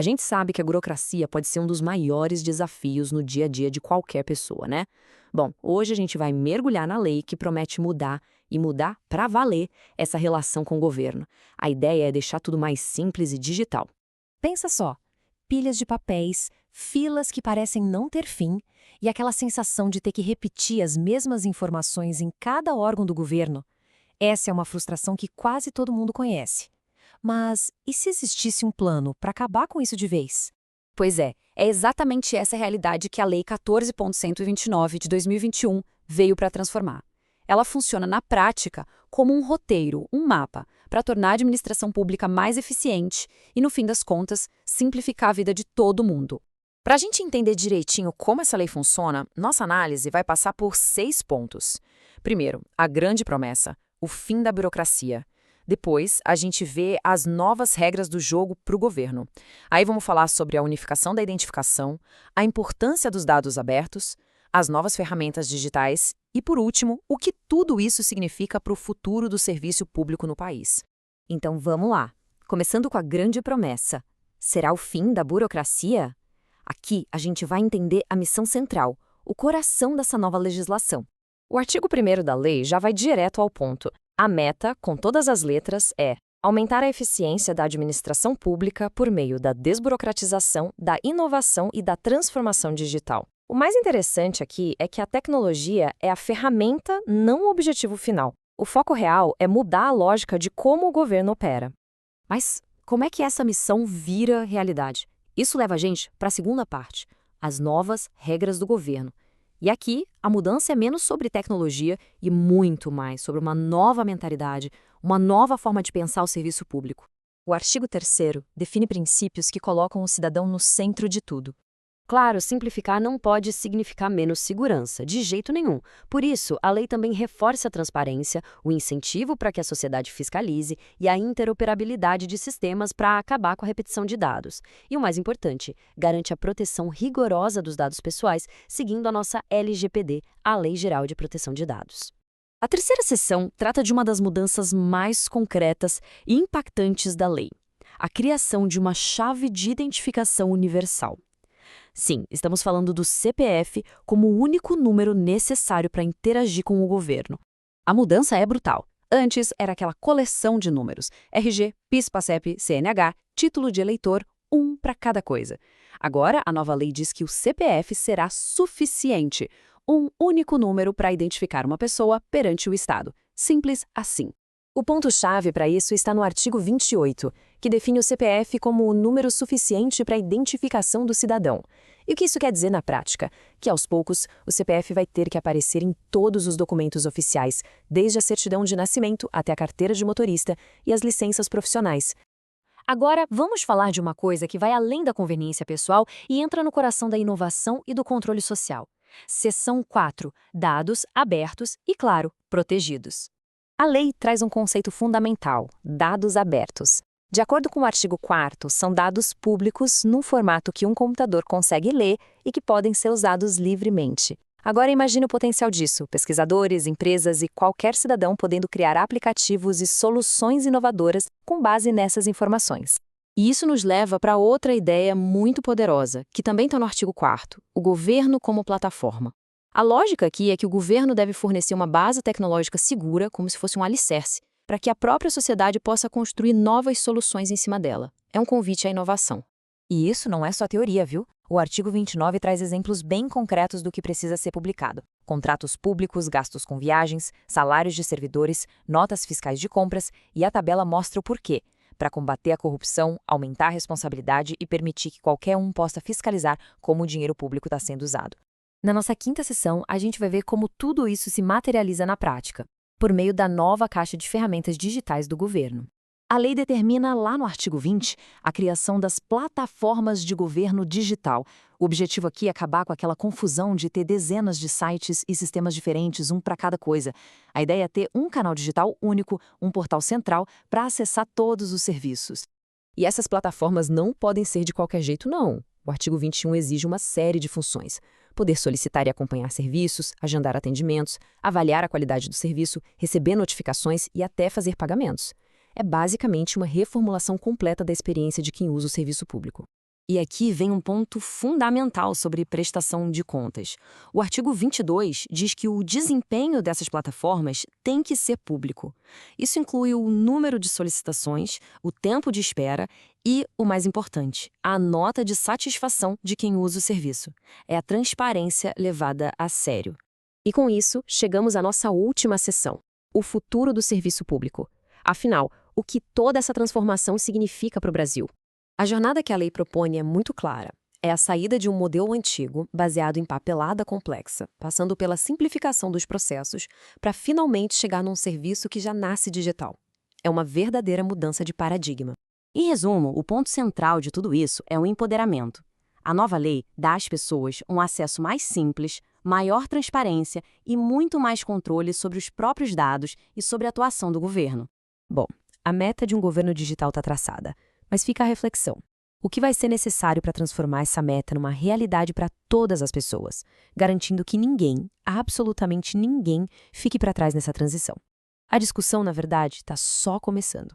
A gente sabe que a burocracia pode ser um dos maiores desafios no dia a dia de qualquer pessoa, né? Bom, hoje a gente vai mergulhar na lei que promete mudar, e mudar para valer, essa relação com o governo. A ideia é deixar tudo mais simples e digital. Pensa só, pilhas de papéis, filas que parecem não ter fim e aquela sensação de ter que repetir as mesmas informações em cada órgão do governo. Essa é uma frustração que quase todo mundo conhece. Mas e se existisse um plano para acabar com isso de vez? Pois é exatamente essa realidade que a Lei 14.129 de 2021 veio para transformar. Ela funciona na prática como um roteiro, um mapa, para tornar a administração pública mais eficiente e, no fim das contas, simplificar a vida de todo mundo. Para a gente entender direitinho como essa lei funciona, nossa análise vai passar por 6 pontos. Primeiro, a grande promessa, o fim da burocracia. Depois, a gente vê as novas regras do jogo para o governo. Aí vamos falar sobre a unificação da identificação, a importância dos dados abertos, as novas ferramentas digitais e, por último, o que tudo isso significa para o futuro do serviço público no país. Então vamos lá. Começando com a grande promessa. Será o fim da burocracia? Aqui a gente vai entender a missão central, o coração dessa nova legislação. O artigo 1º da lei já vai direto ao ponto. A meta, com todas as letras, é aumentar a eficiência da administração pública por meio da desburocratização, da inovação e da transformação digital. O mais interessante aqui é que a tecnologia é a ferramenta, não o objetivo final. O foco real é mudar a lógica de como o governo opera. Mas como é que essa missão vira realidade? Isso leva a gente para a segunda parte, as novas regras do governo. E aqui, a mudança é menos sobre tecnologia e muito mais sobre uma nova mentalidade, uma nova forma de pensar o serviço público. O artigo 3º define princípios que colocam o cidadão no centro de tudo. Claro, simplificar não pode significar menos segurança, de jeito nenhum. Por isso, a lei também reforça a transparência, o incentivo para que a sociedade fiscalize e a interoperabilidade de sistemas para acabar com a repetição de dados. E o mais importante, garante a proteção rigorosa dos dados pessoais, seguindo a nossa LGPD, a Lei Geral de Proteção de Dados. A terceira seção trata de uma das mudanças mais concretas e impactantes da lei: a criação de uma chave de identificação universal. Sim, estamos falando do CPF como o único número necessário para interagir com o governo. A mudança é brutal. Antes era aquela coleção de números: RG, PIS, PASEP, CNH, título de eleitor, um para cada coisa. Agora, a nova lei diz que o CPF será suficiente, um único número para identificar uma pessoa perante o Estado. Simples assim. O ponto-chave para isso está no artigo 28, que define o CPF como o número suficiente para a identificação do cidadão. E o que isso quer dizer na prática? Que, aos poucos, o CPF vai ter que aparecer em todos os documentos oficiais, desde a certidão de nascimento até a carteira de motorista e as licenças profissionais. Agora, vamos falar de uma coisa que vai além da conveniência pessoal e entra no coração da inovação e do controle social. Seção 4. Dados abertos e, claro, protegidos. A lei traz um conceito fundamental: dados abertos. De acordo com o artigo 4º, são dados públicos num formato que um computador consegue ler e que podem ser usados livremente. Agora imagine o potencial disso: pesquisadores, empresas e qualquer cidadão podendo criar aplicativos e soluções inovadoras com base nessas informações. E isso nos leva para outra ideia muito poderosa, que também está no artigo 4º, o governo como plataforma. A lógica aqui é que o governo deve fornecer uma base tecnológica segura, como se fosse um alicerce, para que a própria sociedade possa construir novas soluções em cima dela. É um convite à inovação. E isso não é só teoria, viu? O artigo 29 traz exemplos bem concretos do que precisa ser publicado: contratos públicos, gastos com viagens, salários de servidores, notas fiscais de compras, e a tabela mostra o porquê: para combater a corrupção, aumentar a responsabilidade e permitir que qualquer um possa fiscalizar como o dinheiro público está sendo usado. Na nossa quinta sessão, a gente vai ver como tudo isso se materializa na prática, por meio da nova caixa de ferramentas digitais do governo. A lei determina, lá no artigo 20, a criação das plataformas de governo digital. O objetivo aqui é acabar com aquela confusão de ter dezenas de sites e sistemas diferentes, um para cada coisa. A ideia é ter um canal digital único, um portal central, para acessar todos os serviços. E essas plataformas não podem ser de qualquer jeito, não. O artigo 21 exige uma série de funções: poder solicitar e acompanhar serviços, agendar atendimentos, avaliar a qualidade do serviço, receber notificações e até fazer pagamentos. É basicamente uma reformulação completa da experiência de quem usa o serviço público. E aqui vem um ponto fundamental sobre prestação de contas. O artigo 22 diz que o desempenho dessas plataformas tem que ser público. Isso inclui o número de solicitações, o tempo de espera e, o mais importante, a nota de satisfação de quem usa o serviço. É a transparência levada a sério. E com isso, chegamos à nossa última sessão: o futuro do serviço público. Afinal, o que toda essa transformação significa para o Brasil? A jornada que a lei propõe é muito clara. É a saída de um modelo antigo, baseado em papelada complexa, passando pela simplificação dos processos, para finalmente chegar num serviço que já nasce digital. É uma verdadeira mudança de paradigma. Em resumo, o ponto central de tudo isso é o empoderamento. A nova lei dá às pessoas um acesso mais simples, maior transparência e muito mais controle sobre os próprios dados e sobre a atuação do governo. Bom, a meta de um governo digital está traçada. Mas fica a reflexão. O que vai ser necessário para transformar essa meta numa realidade para todas as pessoas, garantindo que ninguém, absolutamente ninguém, fique para trás nessa transição? A discussão, na verdade, está só começando.